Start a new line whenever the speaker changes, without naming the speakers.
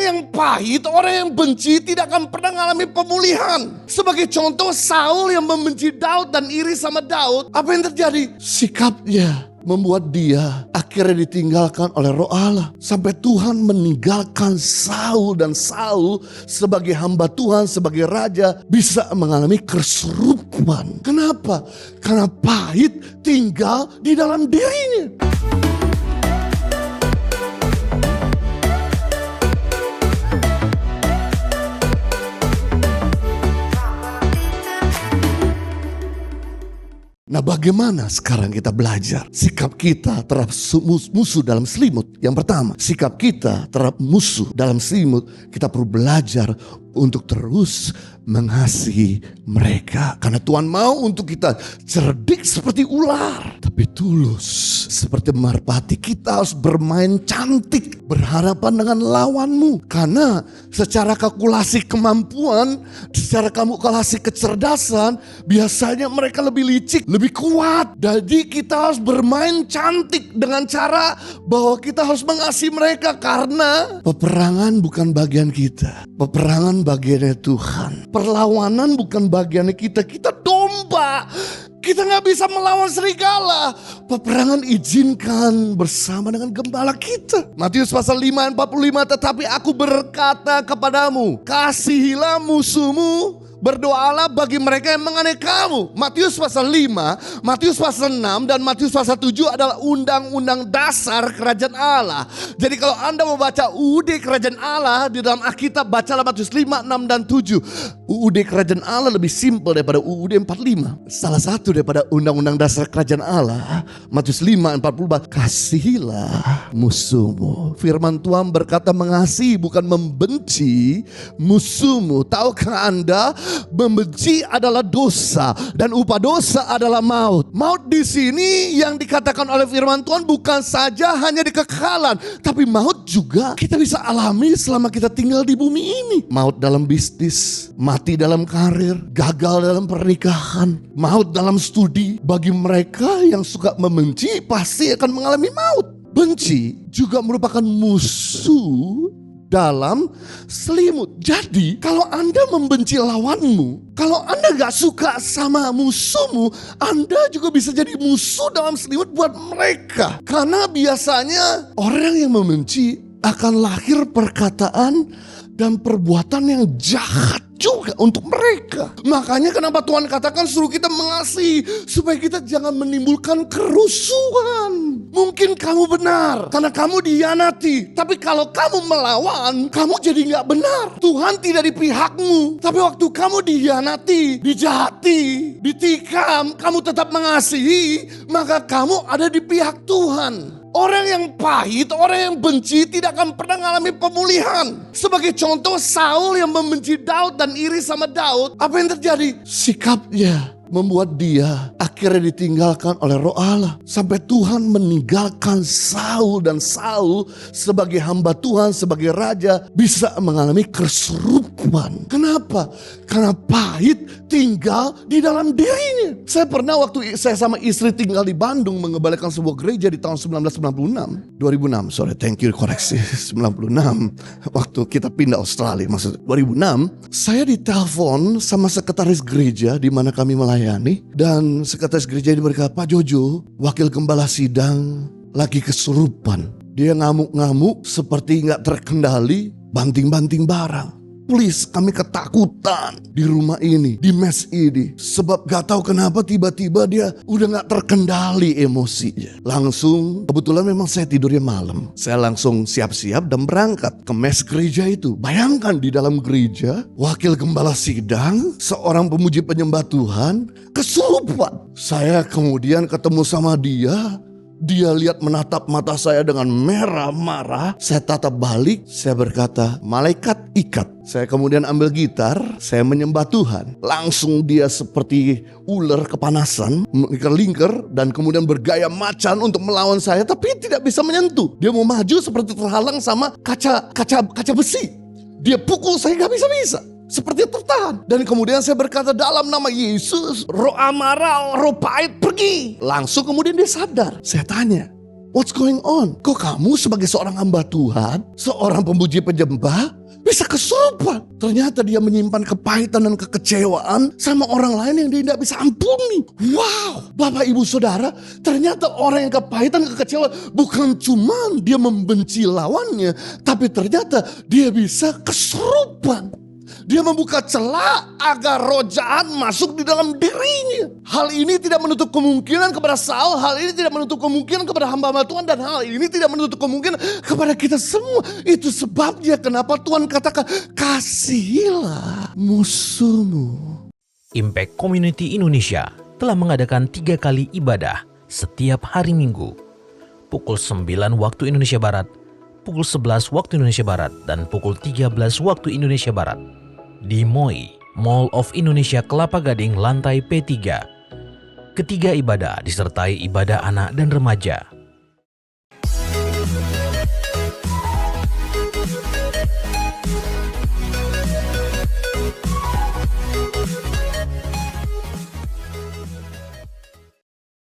yang pahit, orang yang benci tidak akan pernah mengalami pemulihan. Sebagai contoh, Saul yang membenci Daud dan iri sama Daud, apa yang terjadi? Sikapnya membuat dia akhirnya ditinggalkan oleh Roh Allah. Sampai Tuhan meninggalkan Saul, dan Saul sebagai hamba Tuhan, sebagai raja bisa mengalami kesurupan. Kenapa? Karena pahit tinggal di dalam dirinya. Nah, bagaimana sekarang kita belajar sikap kita terhadap musuh dalam selimut? Yang pertama, sikap kita terhadap musuh dalam selimut, kita perlu belajar untuk terus mengasihi mereka. Karena Tuhan mau untuk kita cerdik seperti ular, tapi tulus seperti merpati. Kita harus bermain cantik berhadapan dengan lawanmu. Karena secara kalkulasi kemampuan, secara kalkulasi kecerdasan, biasanya mereka lebih licik, lebih kuat. Jadi kita harus bermain cantik dengan cara bahwa kita harus mengasihi mereka. Karena peperangan bukan bagian kita, peperangan bagiannya Tuhan. Perlawanan bukan bagiannya kita. Kita domba. Kita gak bisa melawan serigala. Peperangan izinkan bersama dengan gembala kita. Matius pasal 5 ayat 45. Tetapi aku berkata kepadamu, kasihilah musuhmu, berdoalah bagi mereka yang menganiaya kamu. Matius pasal 5, Matius pasal 6, dan Matius pasal 7 adalah undang-undang dasar kerajaan Allah. Jadi kalau Anda mau baca UUD kerajaan Allah di dalam Alkitab, bacalah Matius 5, 6, dan 7. UUD kerajaan Allah lebih simpel daripada UUD 45. Salah satu daripada undang-undang dasar kerajaan Allah, Matius 5, 44. Kasihilah musuhmu. Firman Tuhan berkata mengasihi, bukan membenci musuhmu. Tahukah Anda? Membenci adalah dosa, dan upah dosa adalah maut. Maut di sini yang dikatakan oleh firman Tuhan bukan saja hanya di kekekalan, tapi maut juga kita bisa alami selama kita tinggal di bumi ini. Maut dalam bisnis, mati dalam karir, gagal dalam pernikahan, maut dalam studi. Bagi mereka yang suka membenci pasti akan mengalami maut. Benci juga merupakan musuh dalam selimut. Jadi kalau Anda membenci lawanmu, kalau Anda gak suka sama musuhmu, Anda juga bisa jadi musuh dalam selimut buat mereka. Karena biasanya orang yang membenci akan lahir perkataan dan perbuatan yang jahat juga untuk mereka. Makanya kenapa Tuhan katakan suruh kita mengasihi, supaya kita jangan menimbulkan kerusuhan. Mungkin kamu benar karena kamu dihianati, tapi kalau kamu melawan, kamu jadi gak benar. Tuhan tidak di pihakmu, tapi waktu kamu dihianati, dijahati, ditikam, kamu tetap mengasihi, maka kamu ada di pihak Tuhan. Orang yang pahit, orang yang benci tidak akan pernah mengalami pemulihan. Sebagai contoh, Saul yang membenci Daud dan iri sama Daud, apa yang terjadi? Sikapnya membuat dia akhirnya ditinggalkan oleh Roh Allah. Sampai Tuhan meninggalkan Saul, dan Saul sebagai hamba Tuhan, sebagai raja bisa mengalami kesurupan. Kenapa? Karena pahit tinggal di dalam dirinya. Saya pernah waktu saya sama istri tinggal di Bandung mengembalikan sebuah gereja di tahun 2006, thank you koreksi, 96. Waktu kita pindah Australia, maksud 2006, saya ditelepon sama sekretaris gereja di mana kami melayani, dan sekretaris gereja ini berkata, Pak Jojo, wakil gembala sidang lagi kesurupan. Dia ngamuk-ngamuk seperti gak terkendali, banting-banting barang. Please, kami ketakutan di rumah ini, di mes ini. Sebab gak tahu kenapa tiba-tiba dia udah gak terkendali emosinya. Langsung, kebetulan memang saya tidurnya malam. Saya langsung siap-siap dan berangkat ke mes gereja itu. Bayangkan di dalam gereja, wakil gembala sidang, seorang pemuji penyembah Tuhan, kesurupan. Saya kemudian ketemu sama dia. Dia lihat menatap mata saya dengan merah marah. Saya tatap balik, saya berkata, malaikat ikat. Saya kemudian ambil gitar, saya menyembah Tuhan. Langsung dia seperti ular kepanasan, melingkar dan kemudian bergaya macan untuk melawan saya, tapi tidak bisa menyentuh. Dia mau maju seperti terhalang sama kaca besi. Dia pukul saya gak bisa-bisa, seperti tertahan. Dan kemudian saya berkata, dalam nama Yesus, roh amarah, roh pahit pergi. Langsung kemudian dia sadar. Saya tanya, What's going on? Kok kamu sebagai seorang hamba Tuhan, seorang pemuji penyembah, bisa kesurupan? Ternyata dia menyimpan kepahitan dan kekecewaan sama orang lain yang dia tidak bisa ampuni. Wow, Bapak Ibu Saudara, ternyata orang yang kepahitan, kekecewaan, bukan cuma dia membenci lawannya, tapi ternyata dia bisa kesurupan. Dia membuka celah agar roh jahat masuk di dalam dirinya. Hal ini tidak menutup kemungkinan kepada Saul, hal ini tidak menutup kemungkinan kepada hamba-hamba Tuhan, dan hal ini tidak menutup kemungkinan kepada kita semua. Itu sebabnya kenapa Tuhan katakan, kasihilah musuhmu.
Impact Community Indonesia telah mengadakan 3 kali ibadah setiap hari Minggu. Pukul 9 waktu Indonesia Barat, pukul 11 waktu Indonesia Barat, dan pukul 13 waktu Indonesia Barat. Di MOI, Mall of Indonesia Kelapa Gading lantai P3. Ketiga ibadah disertai ibadah anak dan remaja.